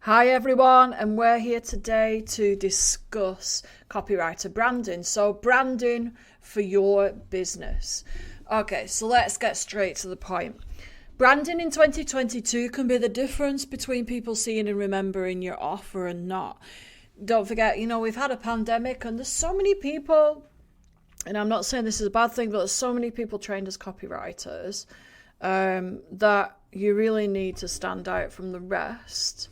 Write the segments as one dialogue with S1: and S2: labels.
S1: Hi everyone, and we're here today to discuss copywriter branding. So branding for your business. Okay, so let's get straight to the point. Branding in 2022 can be the difference between people seeing and remembering your offer and not. Don't forget, we've had a pandemic and there's so many people, and I'm not saying this is a bad thing, but there's so many people trained as copywriters that you really need to stand out from the rest.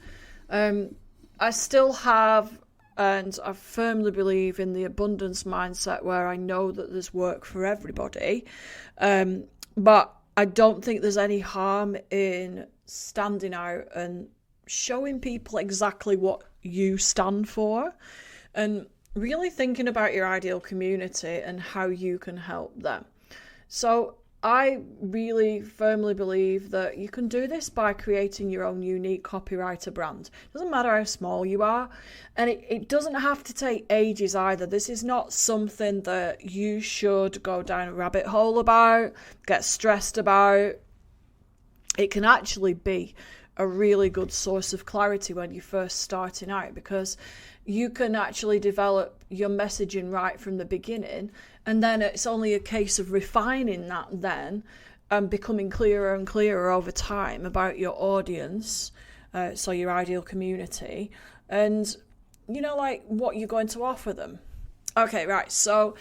S1: I still have, and I firmly believe in the abundance mindset where I know that there's work for everybody. But I don't think there's any harm in standing out and showing people exactly what you stand for and really thinking about your ideal community and how you can help them. So I really firmly believe that you can do this by creating your own unique copywriter brand. It doesn't matter how small you are, and it doesn't have to take ages either. This is not something that you should go down a rabbit hole about, get stressed about. It can actually be a really good source of clarity when you're first starting out, because you can actually develop your messaging right from the beginning, and then it's only a case of refining that then and becoming clearer and clearer over time about your audience, so your ideal community, and what you're going to offer them. Okay, right, so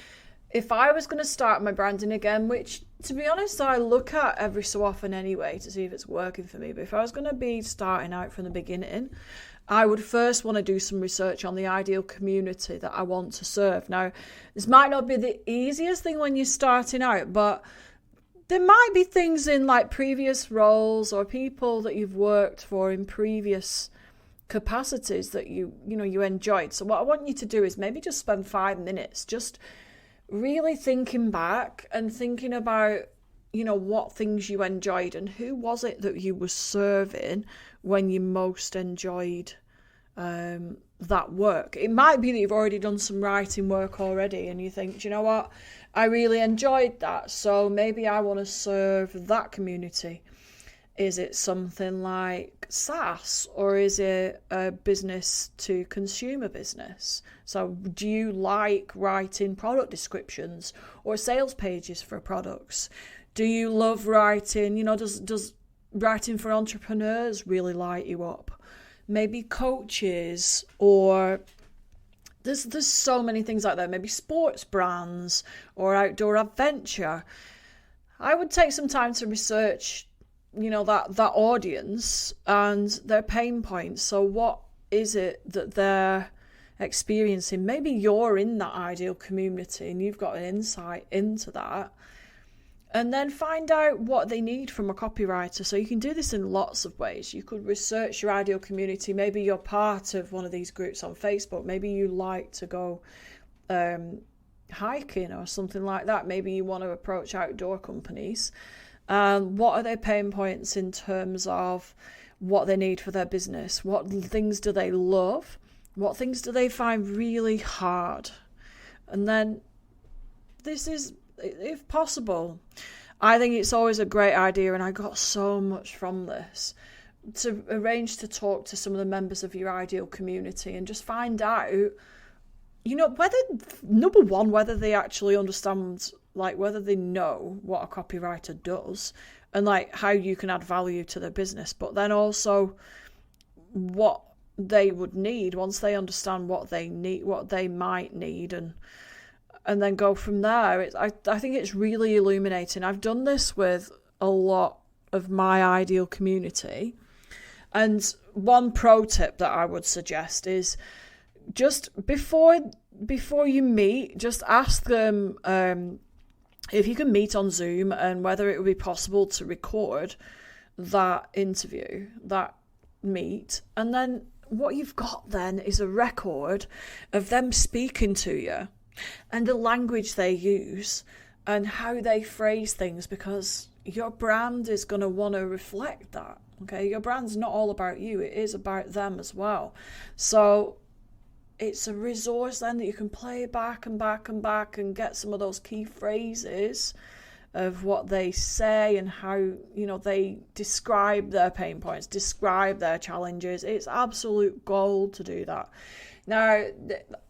S1: if I was going to start my branding again, which to be honest I look at every so often anyway to see if it's working for me, but if I was going to be starting out from the beginning, I would first want to do some research on the ideal community that I want to serve. Now, this might not be the easiest thing when you're starting out, but there might be things in like previous roles or people that you've worked for in previous capacities that you enjoyed. So what I want you to do is maybe just spend 5 minutes just really thinking back and thinking about what things you enjoyed and who was it that you were serving when you most enjoyed that work. It might be that you've already done some writing work already and you think, do you know what, I really enjoyed that, so maybe I want to serve that community. Is it something like SaaS, or is it a business to consumer business? So do you like writing product descriptions or sales pages for products? Do you love writing, does writing for entrepreneurs really light you up? Maybe coaches, or there's so many things like that. Maybe sports brands or outdoor adventure. I would take some time to research that audience and their pain points. So what is it that they're experiencing? Maybe you're in that ideal community and you've got an insight into that, and then find out what they need from a copywriter. So you can do this in lots of ways. You could research your ideal community. Maybe you're part of one of these groups on Facebook. Maybe you like to go hiking or something like that. Maybe you want to approach outdoor companies. What are their pain points in terms of what they need for their business? What things do they love? What things do they find really hard? And then this is, if possible, I think it's always a great idea, and I got so much from this, to arrange to talk to some of the members of your ideal community and just find out, whether, number one, whether they actually understand, whether they know what a copywriter does and how you can add value to their business, but then also what they would need once they understand what they need, what they might need, and then go from there. I think it's really illuminating. I've done this with a lot of my ideal community, and one pro tip that I would suggest is just before you meet, just ask them if you can meet on Zoom and whether it would be possible to record that interview, that meet. And then what you've got then is a record of them speaking to you and the language they use and how they phrase things, because your brand is going to want to reflect that. Okay, your brand's not all about you, it is about them as well. So it's a resource then that you can play back and back and back and get some of those key phrases of what they say and how, you know, they describe their pain points, describe their challenges. It's absolute gold to do that. Now,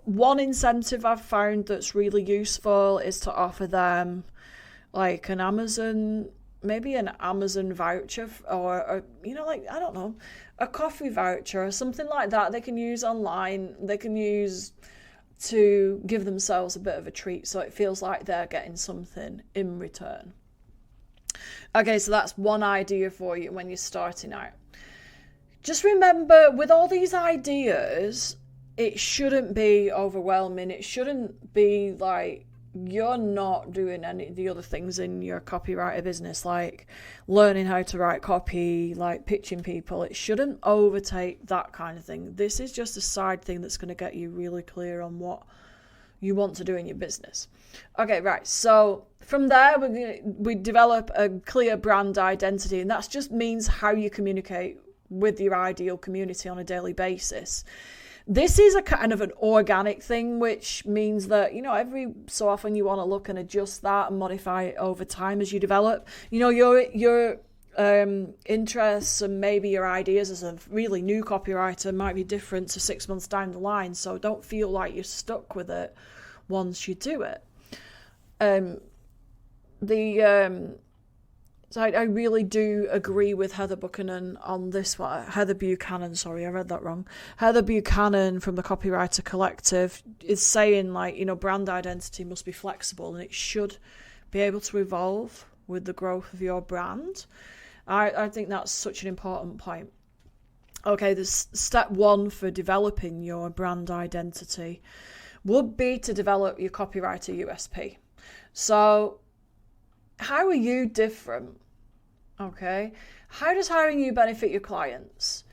S1: one incentive I've found that's really useful is to offer them like an Amazon voucher, or you know, like, I don't know, a coffee voucher or something like that they can use online, they can use to give themselves a bit of a treat, so it feels like they're getting something in return. Okay, so that's one idea for you when you're starting out. Just remember, with all these ideas, it shouldn't be overwhelming. It shouldn't be like you're not doing any of the other things in your copywriter business, like learning how to write copy, like pitching people. It shouldn't overtake that kind of thing. This is just a side thing that's going to get you really clear on what you want to do in your business. Okay, right. So from there, we develop a clear brand identity, and that just means how you communicate with your ideal community on a daily basis. This is a kind of an organic thing, which means that, you know, every so often you want to look and adjust that and modify it over time as you develop. You know, your interests and maybe your ideas as a really new copywriter might be different to 6 months down the line. So don't feel like you're stuck with it once you do it. So I really do agree with Heather Buchanan on this one. Heather Buchanan, sorry, I read that wrong. Heather Buchanan from the Copywriter Collective is saying, like, you know, brand identity must be flexible and it should be able to evolve with the growth of your brand. I think that's such an important point. Okay, this step one for developing your brand identity would be to develop your copywriter USP. So how are you different? Okay, how does hiring you benefit your clients?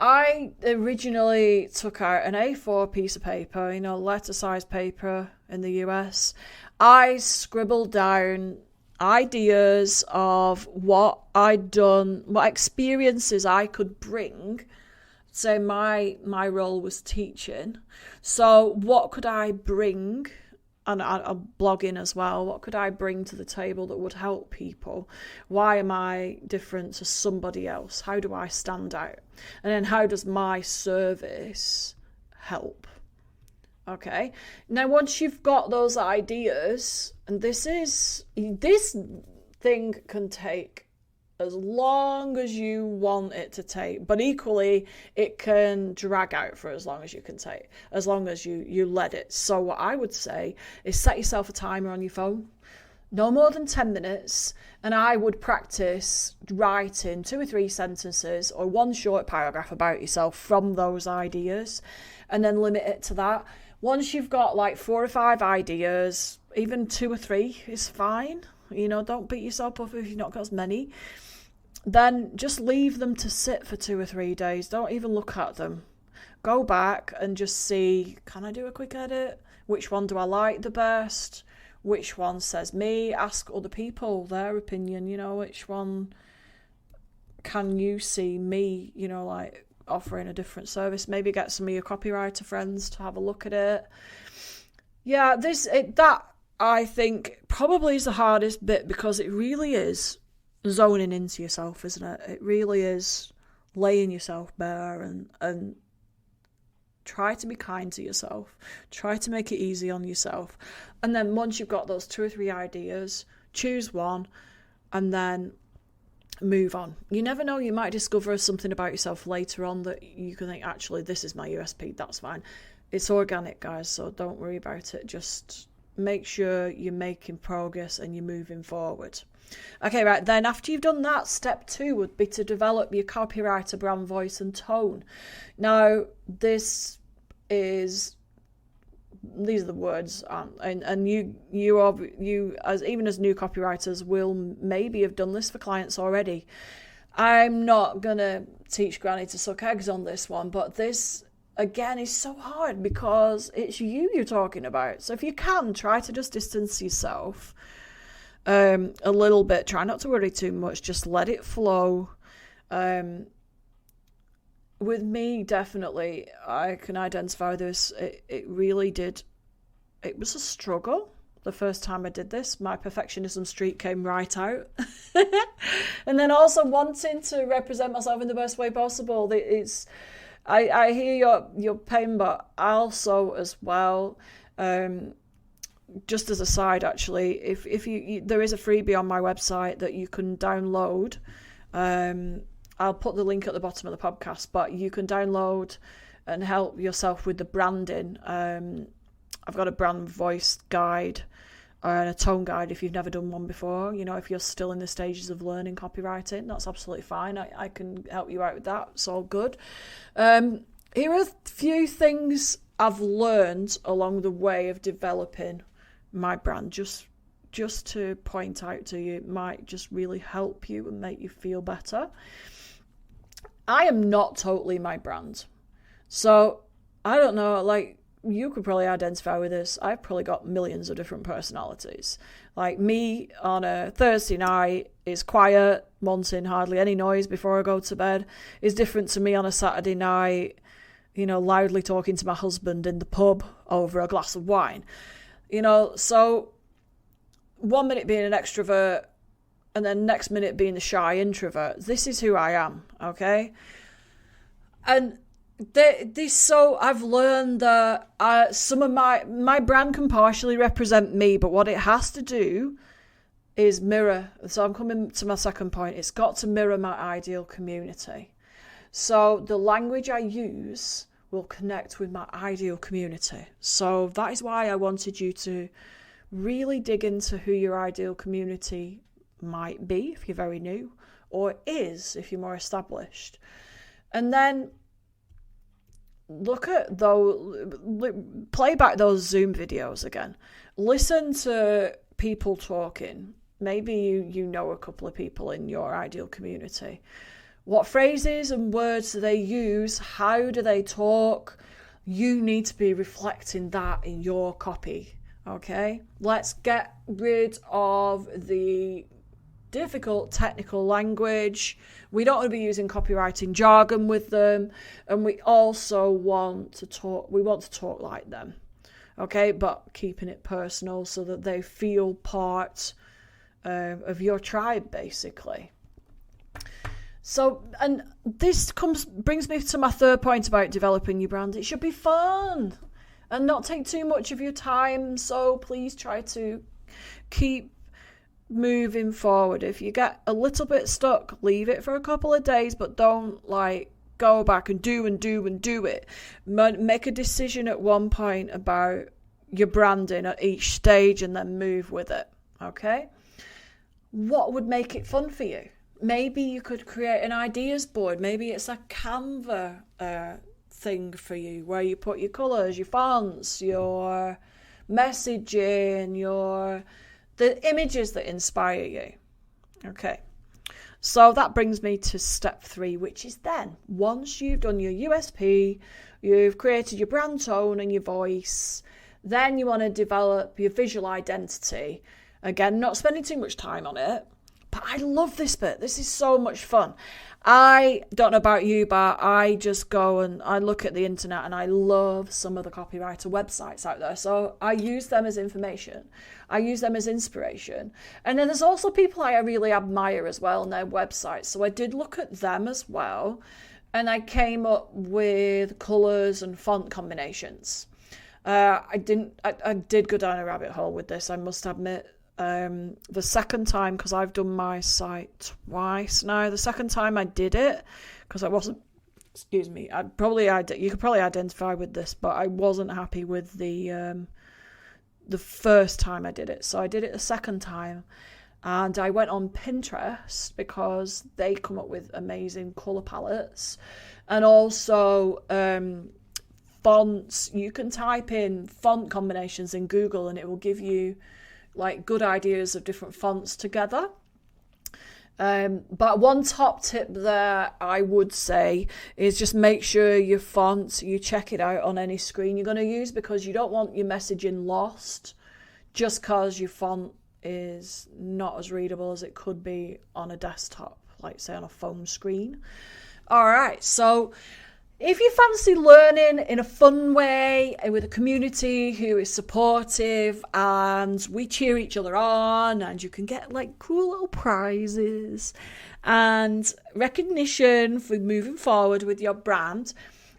S1: I originally took out an A4 piece of paper, you know, letter size paper in the US. I scribbled down ideas of what I'd done, what experiences I could bring. Say my role was teaching. So what could I bring? And I'm blogging as well. What could I bring to the table that would help people? Why am I different to somebody else? How do I stand out? And then how does my service help? Okay. Now, once you've got those ideas, and this thing can take as long as you want it to take, but equally it can drag out for as long as you can take, as long as you let it. So what I would say is set yourself a timer on your phone, no more than 10 minutes, and I would practice writing 2 or 3 sentences or one short paragraph about yourself from those ideas, and then limit it to that. Once you've got like 4 or 5 ideas, even 2 or 3 is fine. You know, don't beat yourself up if you've not got as many. Then just leave them to sit for 2 or 3 days. Don't even look at them. Go back and just see, can I do a quick edit? Which one do I like the best? Which one says me? Ask other people their opinion, you know, which one can you see me, you know, like offering a different service? Maybe get some of your copywriter friends to have a look at it. Yeah, that I think probably is the hardest bit, because it really is zoning into yourself, isn't it? It really is laying yourself bare and try to be kind to yourself. Try to make it easy on yourself. And then once you've got those 2 or 3 ideas, choose one and then move on. You never know, you might discover something about yourself later on that you can think, actually, this is my USP, that's fine. It's organic, guys, so don't worry about it. Just make sure you're making progress and you're moving forward. Okay, right, then after you've done that, step 2 would be to develop your copywriter brand voice and tone. Now, these are the words, and you as even as new copywriters will maybe have done this for clients already. I'm not gonna teach Granny to suck eggs on this one, but this again is so hard because it's you're talking about. So if you can, try to just distance yourself a little bit. Try not to worry too much. Just let it flow. With me, definitely, I can identify this. It really did. It was a struggle the first time I did this. My perfectionism streak came right out. And then also wanting to represent myself in the best way possible. I hear your pain, but also as well, just as a side, actually, if you there is a freebie on my website that you can download. I'll put the link at the bottom of the podcast, but you can download and help yourself with the branding. I've got a brand voice guide and a tone guide if you've never done one before. You know, if you're still in the stages of learning copywriting, that's absolutely fine. I can help you out with that. It's all good. Here are a few things I've learned along the way of developing my brand, just to point out to you. It might just really help you and make you feel better. I am not totally my brand. So, I don't know, like, you could probably identify with this. I've probably got millions of different personalities. Like, me on a Thursday night is quiet, wanting hardly any noise before I go to bed, is different to me on a Saturday night, you know, loudly talking to my husband in the pub over a glass of wine. You know, so 1 minute being an extrovert and then next minute being the shy introvert. This is who I am, okay? And so I've learned that some of my brand can partially represent me, but what it has to do is mirror. So I'm coming to my second point. It's got to mirror my ideal community. So the language I use will connect with my ideal community. So that is why I wanted you to really dig into who your ideal community might be if you're very new, or is if you're more established. And then play back those Zoom videos again. Listen to people talking. Maybe you know a couple of people in your ideal community. What phrases and words do they use? How do they talk? You need to be reflecting that in your copy. Okay? Let's get rid of the difficult technical language. We don't want to be using copywriting jargon with them, and we also want to talk like them, okay, but keeping it personal so that they feel part of your tribe, basically. So, and this brings me to my third point about developing your brand. It should be fun and not take too much of your time, so please try to keep moving forward. If you get a little bit stuck, leave it for a couple of days, but don't go back and do it. Make a decision at one point about your branding at each stage and then move with it. Okay? What would make it fun for you? Maybe you could create an ideas board. Maybe it's a Canva thing for you where you put your colours, your fonts, your messaging, the images that inspire you. Okay. So that brings me to step 3, which is then, once you've done your USP, you've created your brand tone and your voice, then you want to develop your visual identity. Again, not spending too much time on it, but I love this bit. This is so much fun. I don't know about you, but I just go and I look at the internet and I love some of the copywriter websites out there. So I use them as information. I use them as inspiration. And then there's also people I really admire as well on their websites. So I did look at them as well. And I came up with colours and font combinations. I did go down a rabbit hole with this, I must admit. The second time, because I've done my site twice now, the second time I did it, because I wasn't, you could probably identify with this, but I wasn't happy with the first time I did it. So I did it the second time, and I went on Pinterest because they come up with amazing colour palettes, and also fonts. You can type in font combinations in Google and it will give you good ideas of different fonts together. But one top tip there I would say is just make sure your font, you check it out on any screen you're going to use, because you don't want your messaging lost just because your font is not as readable as it could be on a desktop, like say on a phone screen. All right, so If you fancy learning in a fun way with a community who is supportive and we cheer each other on and you can get like cool little prizes and recognition for moving forward with your brand,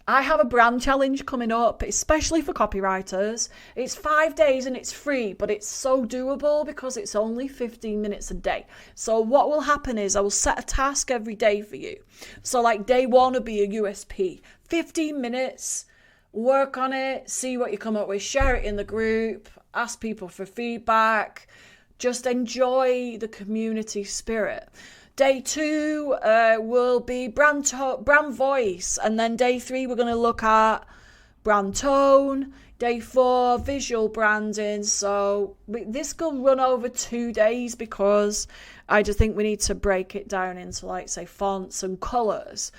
S1: I have a brand challenge coming up, especially for copywriters. It's 5 days and it's free, but it's so doable because it's only 15 minutes a day. So what will happen is I will set a task every day for you. So like day 1 will be a USP, 15 minutes, work on it, see what you come up with, share it in the group, ask people for feedback, just enjoy the community spirit. Day 2 will be brand voice. And then day 3, we're going to look at brand tone. Day 4, visual branding. So this could run over 2 days because I just think we need to break it down into, like, say, fonts and colours.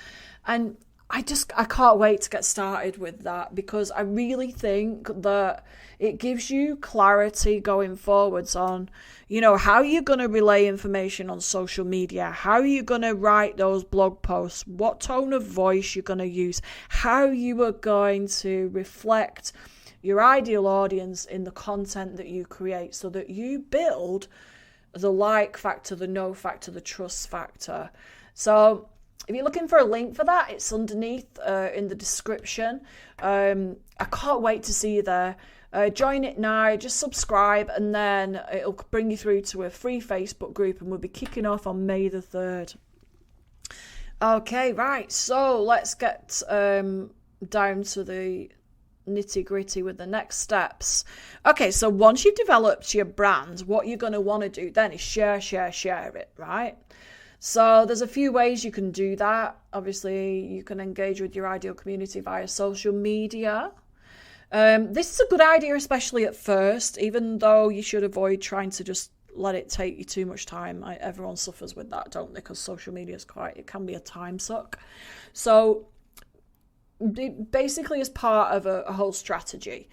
S1: And I can't wait to get started with that because I really think that it gives you clarity going forwards on, how you're going to relay information on social media, how you're going to write those blog posts, what tone of voice you're going to use, how you are going to reflect your ideal audience in the content that you create so that you build the like factor, the know factor, the trust factor. So if you're looking for a link for that, it's underneath in the description. I can't wait to see you there. Join it now, just subscribe, and then it'll bring you through to a free Facebook group, and we'll be kicking off on May the 3rd. Okay, right, so let's get down to the nitty-gritty with the next steps. Okay, so once you've developed your brand, what you're going to want to do then is share it, right? So there's a few ways you can do that. Obviously, you can engage with your ideal community via social media. This is a good idea, especially at first, even though you should avoid trying to just let it take you too much time. Everyone suffers with that, don't they? Because social media it can be a time suck. So it basically is part of a whole strategy.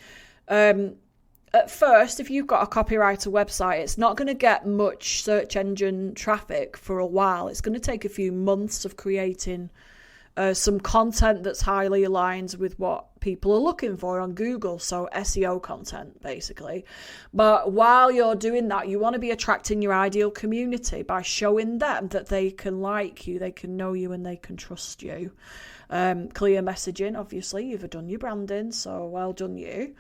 S1: At first, if you've got a copywriter website, it's not going to get much search engine traffic for a while. It's going to take a few months of creating some content that's highly aligned with what people are looking for on Google. So SEO content, basically. But while you're doing that, you want to be attracting your ideal community by showing them that they can like you, they can know you, and they can trust you. Clear messaging, obviously. You've done your branding, so well done you.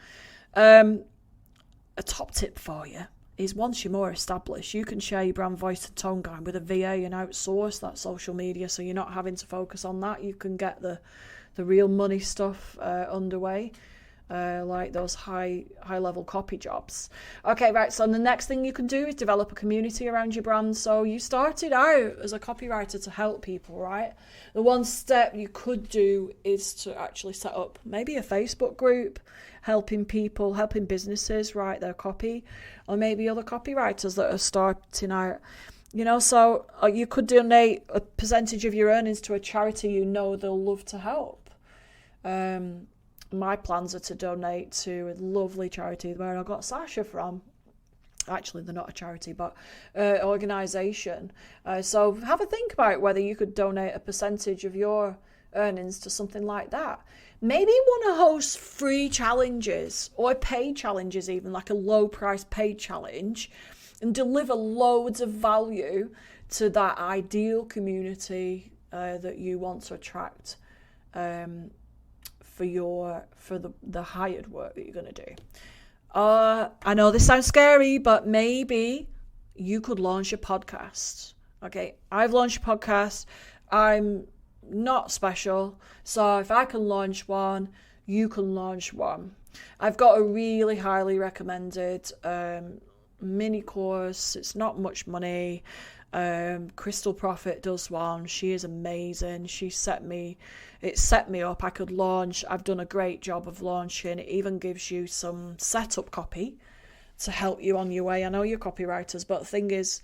S1: A top tip for you is once you're more established, you can share your brand voice and tone guide with a VA and outsource that social media, so you're not having to focus on that. You can get the real money stuff underway, like those high level copy jobs. Okay, right, so the next thing you can do is develop a community around your brand. So you started out as a copywriter to help people, right? The one step you could do is to actually set up maybe a Facebook group, helping businesses write their copy, or maybe other copywriters that are starting out. So you could donate a percentage of your earnings to a charity they'll love to help. My plans are to donate to a lovely charity where I got Sasha from. Actually, they're not a charity, but organisation. So have a think about whether you could donate a percentage of your earnings to something like that. Maybe you want to host free challenges or paid challenges, even like a low price paid challenge, and deliver loads of value to that ideal community that you want to attract for the hired work that you're going to do. I know this sounds scary, but maybe you could launch a podcast. Okay, I've launched a podcast. I'm not special, so if I can launch one, you can launch one. I've got a really highly recommended mini course. It's not much money. Crystal Profit does one. She is amazing. It set me up. I could launch. I've done a great job of launching. It even gives you some setup copy to help you on your way. I know you're copywriters, but the thing is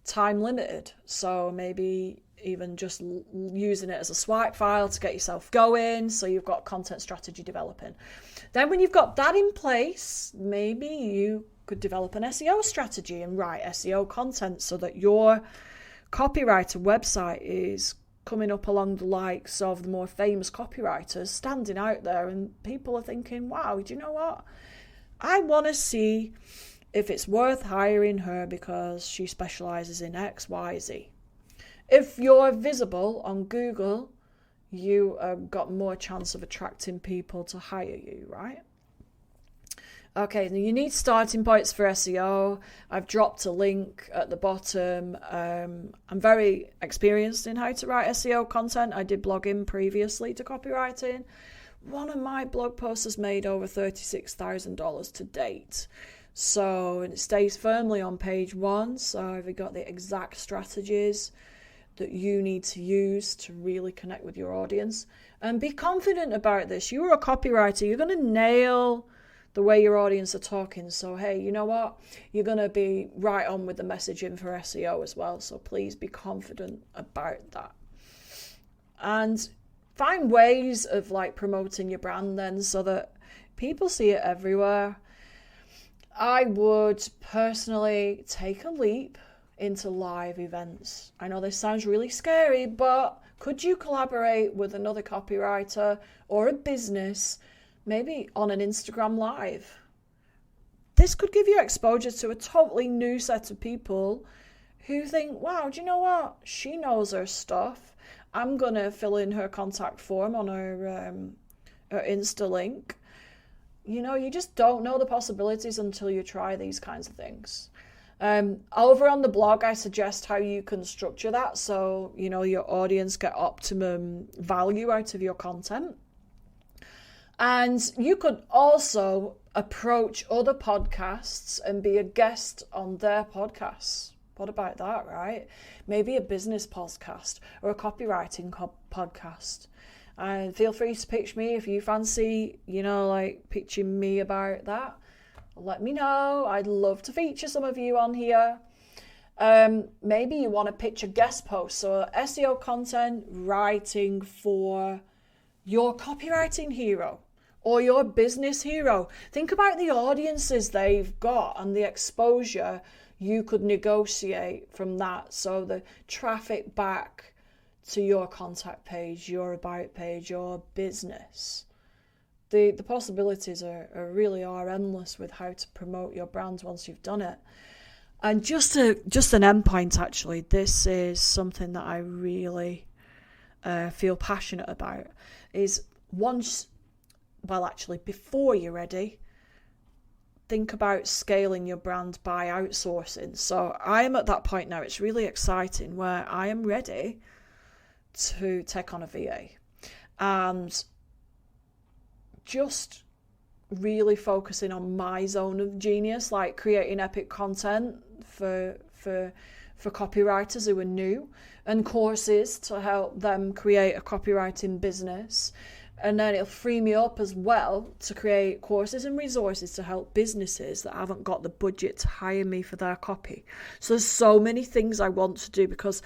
S1: time limited, so maybe even just using it as a swipe file to get yourself going, so you've got content strategy developing. Then when you've got that in place, maybe you could develop an SEO strategy and write SEO content so that your copywriter website is coming up along the likes of the more famous copywriters standing out there, and people are thinking, wow, do you know what? I want to see if it's worth hiring her because she specializes in X, Y, Z. If you're visible on Google, you got more chance of attracting people to hire you, right? Okay, now you need starting points for SEO. I've dropped a link at the bottom. I'm very experienced in how to write SEO content. I did blogging previously to copywriting. One of my blog posts has made over $36,000 to date. So it stays firmly on page 1. So I've got the exact strategies that you need to use to really connect with your audience. And be confident about this. You're a copywriter. You're going to nail the way your audience are talking. So, hey, you know what? You're going to be right on with the messaging for SEO as well. So please be confident about that. And find ways of like promoting your brand then so that people see it everywhere. I would personally take a leap into live events. I know this sounds really scary, but could you collaborate with another copywriter or a business, maybe on an Instagram live? This could give you exposure to a totally new set of people who think, wow, do you know what? She knows her stuff. I'm going to fill in her contact form on her Insta link. You know, you just don't know the possibilities until you try these kinds of things. Over on the blog, I suggest how you can structure that so, you know, your audience get optimum value out of your content. And you could also approach other podcasts and be a guest on their podcasts. What about that, right? Maybe a business podcast or a copywriting podcast. And feel free to pitch me if you fancy, you know, like pitching me about that. Let me know. I'd love to feature some of you on here. Maybe you want to pitch a guest post. So SEO content writing for your copywriting hero or your business hero. Think about the audiences they've got and the exposure you could negotiate from that. So the traffic back to your contact page, your about page, your business. The possibilities are really endless with how to promote your brand once you've done it. And just an endpoint, actually, this is something that I really feel passionate about, is before you're ready, think about scaling your brand by outsourcing. So I am at that point now, it's really exciting, where I am ready to take on a VA and just really focusing on my zone of genius, like creating epic content for copywriters who are new, and courses to help them create a copywriting business. And then it'll free me up as well to create courses and resources to help businesses that haven't got the budget to hire me for their copy. So there's so many things I want to do because,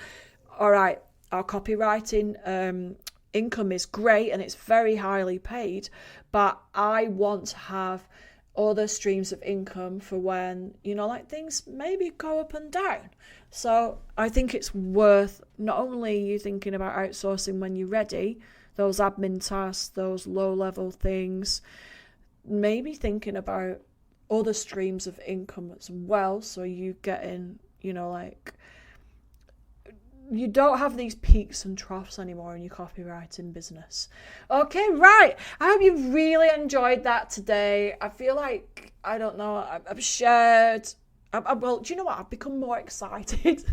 S1: all right, our copywriting income is great and it's very highly paid, but I want to have other streams of income for when, you know, like things maybe go up and down. So I think it's worth not only you thinking about outsourcing when you're ready, those admin tasks, those low-level things, maybe thinking about other streams of income as well, so you get in, you know, like, you don't have these peaks and troughs anymore in your copywriting business. Okay, right. I hope you've really enjoyed that today. I feel like, I don't know, I've shared... Well, do you know what? I've become more excited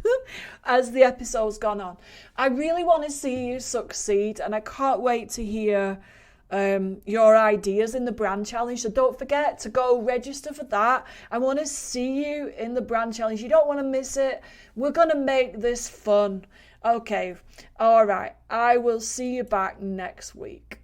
S1: as the episode's gone on. I really want to see you succeed, and I can't wait to hear your ideas in the brand challenge. So don't forget to go register for that. I want to see you in the brand challenge. You don't want to miss it. We're going to make this fun. Okay. All right. I will see you back next week.